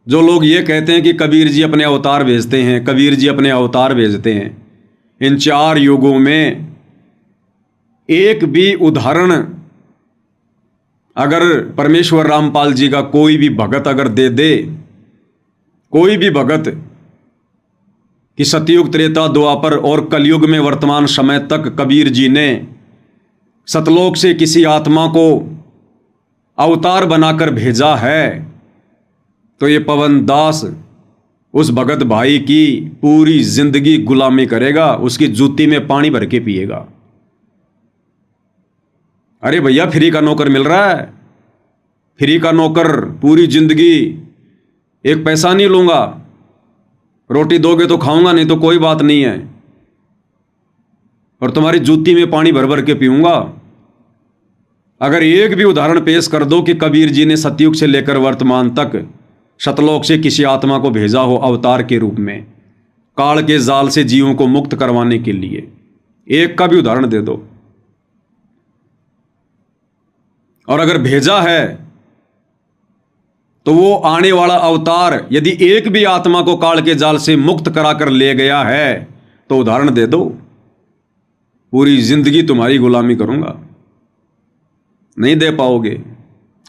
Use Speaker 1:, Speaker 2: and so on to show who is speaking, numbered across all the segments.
Speaker 1: जो लोग ये कहते हैं कि कबीर जी अपने अवतार भेजते हैं, कबीर जी अपने अवतार भेजते हैं, इन 4 युगों में एक भी उदाहरण अगर परमेश्वर रामपाल जी का कोई भी भगत अगर दे दे, कोई भी भगत कि सतयुग, त्रेता, द्वापर और कलयुग में वर्तमान समय तक कबीर जी ने सतलोक से किसी आत्मा को अवतार बनाकर भेजा है, तो ये पवन दास उस भगत भाई की पूरी जिंदगी गुलामी करेगा, उसकी जूती में पानी भर के पिएगा। अरे भैया, फ्री का नौकर मिल रहा है, फ्री का नौकर, पूरी जिंदगी एक पैसा नहीं लूंगा, रोटी दोगे तो खाऊंगा, नहीं तो कोई बात नहीं है, और तुम्हारी जूती में पानी भर भर के पीऊंगा। अगर एक भी उदाहरण पेश कर दो कि कबीर जी ने सतयुग से लेकर वर्तमान तक सतलोक से किसी आत्मा को भेजा हो अवतार के रूप में, काल के जाल से जीवों को मुक्त करवाने के लिए, एक का भी उदाहरण दे दो। और अगर भेजा है तो वो आने वाला अवतार यदि एक भी आत्मा को काल के जाल से मुक्त कराकर ले गया है तो उदाहरण दे दो। पूरी जिंदगी तुम्हारी गुलामी करूंगा, नहीं दे पाओगे।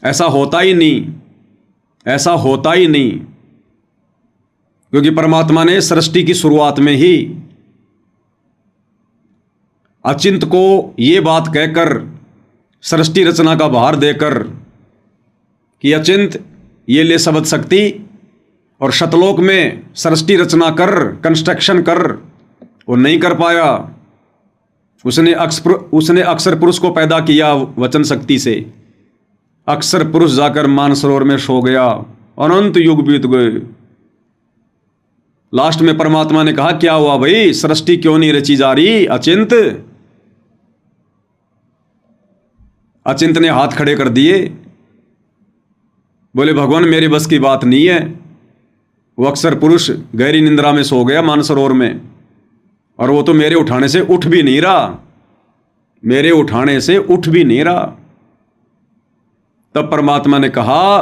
Speaker 1: ऐसा होता ही नहीं, ऐसा होता ही नहीं, क्योंकि परमात्मा ने सृष्टि की शुरुआत में ही अचिंत को ये बात कहकर, सृष्टि रचना का भार देकर कि अचिंत ये ले शब्द शक्ति और शतलोक में सृष्टि रचना कर, कंस्ट्रक्शन कर, वो नहीं कर पाया। उसने अक्षर पुरुष को पैदा किया वचन शक्ति से, अक्षर पुरुष जाकर मानसरोवर में सो गया, अनंत युग बीत गए। लास्ट में परमात्मा ने कहा, क्या हुआ भाई, सृष्टि क्यों नहीं रची जा रही अचिंत? अचिंत ने हाथ खड़े कर दिए, बोले भगवान मेरे बस की बात नहीं है। वो अक्षर पुरुष गहरी निंद्रा में सो गया मानसरोवर में, और वो तो मेरे उठाने से उठ भी नहीं रहा, मेरे उठाने से उठ भी नहीं रहा। तब परमात्मा ने कहा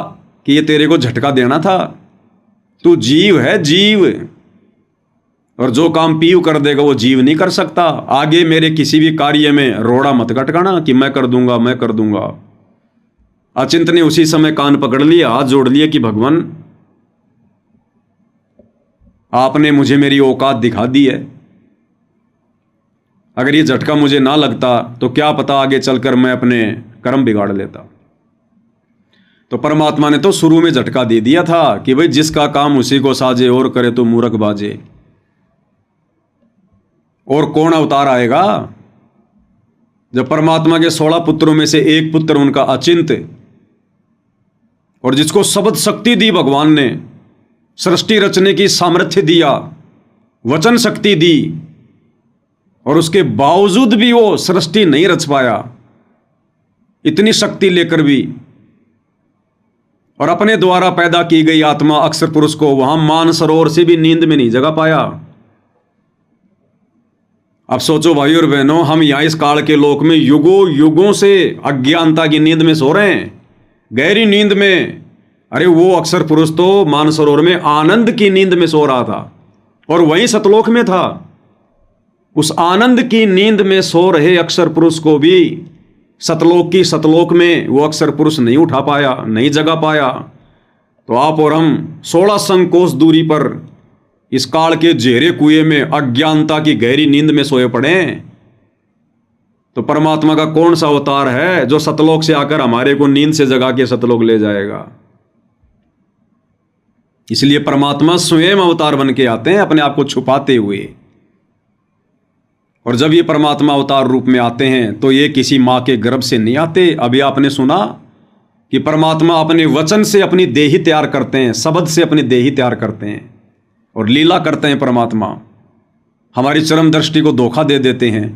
Speaker 1: कि ये तेरे को झटका देना था, तू जीव है, जीव, और जो काम पीयू कर देगा वो जीव नहीं कर सकता। आगे मेरे किसी भी कार्य में रोड़ा मत खटकाना कि मैं कर दूंगा, मैं कर दूंगा। अचिंत ने उसी समय कान पकड़ लिया, हाथ जोड़ लिए कि भगवान आपने मुझे मेरी औकात दिखा दी है, अगर ये झटका मुझे ना लगता तो क्या पता आगे चलकर मैं अपने कर्म बिगाड़ लेता। तो परमात्मा ने तो शुरू में झटका दे दिया था कि भाई जिसका काम उसी को साजे, और करे तो मूर्ख बाजे। और कौन अवतार आएगा? जब परमात्मा के 16 पुत्रों में से एक पुत्र उनका अचिंत, और जिसको शब्द शक्ति दी भगवान ने, सृष्टि रचने की सामर्थ्य दिया, वचन शक्ति दी, और उसके बावजूद भी वो सृष्टि नहीं रच पाया, इतनी शक्ति लेकर भी, और अपने द्वारा पैदा की गई आत्मा अक्षर पुरुष को वहां मानसरोवर से भी नींद में नहीं जगा पाया। अब सोचो भाई और बहनों, हम यहां इस काल के लोक में युगों युगों से अज्ञानता की नींद में सो रहे हैं, गहरी नींद में। अरे वो अक्षर पुरुष तो मानसरोवर में आनंद की नींद में सो रहा था, और वहीं सतलोक में था। उस आनंद की नींद में सो रहे अक्षर पुरुष को भी सतलोक में वो अक्षर पुरुष नहीं उठा पाया, नहीं जगा पाया। तो आप और हम 16 संकोश दूरी पर इस काल के जेरे कुएं में अज्ञानता की गहरी नींद में सोए पड़े। तो परमात्मा का कौन सा अवतार है जो सतलोक से आकर हमारे को नींद से जगा के सतलोक ले जाएगा? इसलिए परमात्मा स्वयं अवतार बन के आते हैं, अपने आप को छुपाते हुए। और जब ये परमात्मा अवतार रूप में आते हैं तो ये किसी मां के गर्भ से नहीं आते। अभी आपने सुना कि परमात्मा अपने वचन से अपनी देही तैयार करते हैं, शब्द से अपनी देही तैयार करते हैं और लीला करते हैं। परमात्मा हमारी चरम दृष्टि को धोखा दे देते हैं